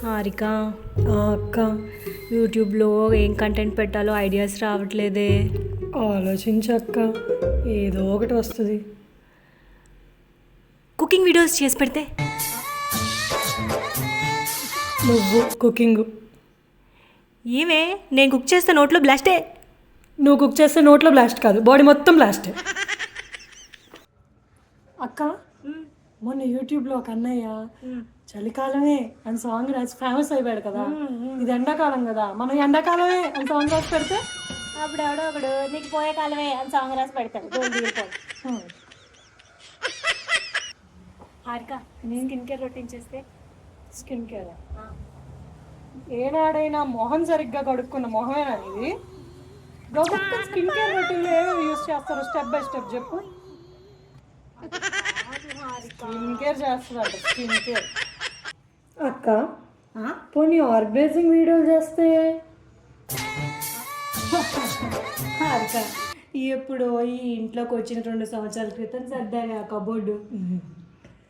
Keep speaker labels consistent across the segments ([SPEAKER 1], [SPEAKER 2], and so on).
[SPEAKER 1] హారిక
[SPEAKER 2] అక్క
[SPEAKER 1] యూట్యూబ్లో ఏం కంటెంట్ పెట్టాలో ఐడియాస్ రావట్లేదే.
[SPEAKER 2] ఆలోచించక్క, ఏదో ఒకటి వస్తుంది.
[SPEAKER 1] కుకింగ్ వీడియోస్ చేసి పెడితే
[SPEAKER 2] నువ్వు కుకింగ్,
[SPEAKER 1] ఏమే నేను కుక్ చేస్తే నోట్లో బ్లాస్టే.
[SPEAKER 2] నువ్వు కుక్ చేస్తే నోట్లో బ్లాస్ట్ కాదు, బాడీ మొత్తం బ్లాస్ట్. అక్క మొన్న యూట్యూబ్లో ఒక అన్నయ్య చలికాలమే అని సాంగ్ రాసి ఫేమస్ అయిపోయాడు కదా. ఇది ఎండాకాలం కదా, మనం ఎండాకాలమే అని సాంగ్ రాసి పెడితే
[SPEAKER 1] అప్పుడు ఎవడో ఒకడు నీకు పోయే కాలమే అని సాంగ్ రాసి పెడతాడు. హారిక నేను స్కిన్ కేర్ రొటీన్ చేస్తే
[SPEAKER 2] స్కిన్ కేర్ ఏనాడైనా మొహం సరిగ్గా కడుక్కున్న మొహమేనా ఇది? స్కిన్ కేర్ రొటీన్లో ఏమేమి యూజ్ చేస్తారు? స్టెప్ బై స్టెప్ చెప్పు. స్కిన్ కేర్ చేస్తున్నారు, స్కిన్ కేర్. అక్క పోనీ ఆర్గనైజింగ్ వీడియోలు చేస్తే
[SPEAKER 1] హారిక ఎప్పుడో ఈ ఇంట్లోకి వచ్చిన 2 సంవత్సరాల క్రితం సర్దాను ఆ కబోర్డు.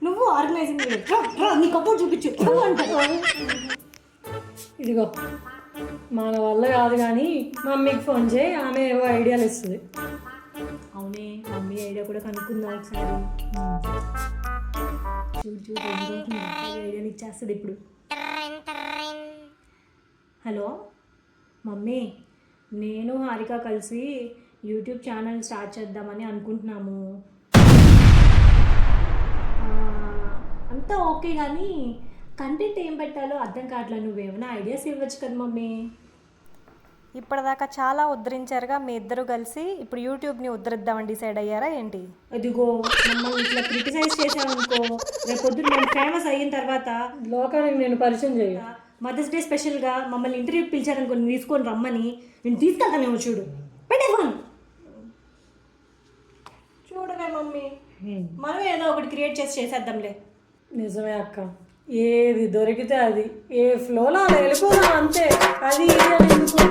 [SPEAKER 1] నువ్వు ఆర్గనైజింగ్ నీ కబోర్డు చూపించు అంటారు.
[SPEAKER 2] ఇదిగో మన వల్ల కాదు కానీ మమ్మీకి ఫోన్ చేయి, ఆమె ఏవో ఐడియాలు ఇస్తుంది.
[SPEAKER 1] అవునే, మమ్మీ ఐడియా కూడా కనుక్కుందా ఒకసారి. చూడు ఐడియాని ఇచ్చేస్తుంది ఇప్పుడు. హలో మమ్మీ, నేను హారిక కలిసి యూట్యూబ్ ఛానల్ స్టార్ట్ చేద్దామని అనుకుంటున్నాము. అంతా ఓకే కానీ కంటెంట్ ఏం పెట్టాలో అర్థం కావట్లేదు. నువ్వేమైనా ఐడియాస్ ఇవ్వచ్చు కదా మమ్మీ.
[SPEAKER 3] ఇప్పటిదాకా చాలా ఉద్ధరించారుగా మీ ఇద్దరు కలిసి, ఇప్పుడు యూట్యూబ్ని ఉద్ధరిద్దామని డిసైడ్ అయ్యారా ఏంటి?
[SPEAKER 1] అదిగో మమ్మల్ని ఇట్లా క్రిటిసైజ్ చేసామనుకో, రేపు పొద్దున్న మేము ఫేమస్ అయిన తర్వాత
[SPEAKER 2] లోకానికి నేను పరిచయం చేయ.
[SPEAKER 1] మదర్స్ డే స్పెషల్గా మమ్మల్ని ఇంటర్వ్యూకి పిలిచారనుకో, నేను తీసుకొని రమ్మని నేను తీసుకెళ్తానేమో. చూడు పెట్టే ఫోన్. చూడవే మమ్మీ, మనం ఏదో ఒకటి క్రియేట్ చేసేద్దాంలే.
[SPEAKER 2] నిజమే అక్క, ఏది దొరికితే అది ఏ ఫ్లోలో అలా వెళ్ళిపోదాం అంతే. అది ఇది అని ఎందుకు?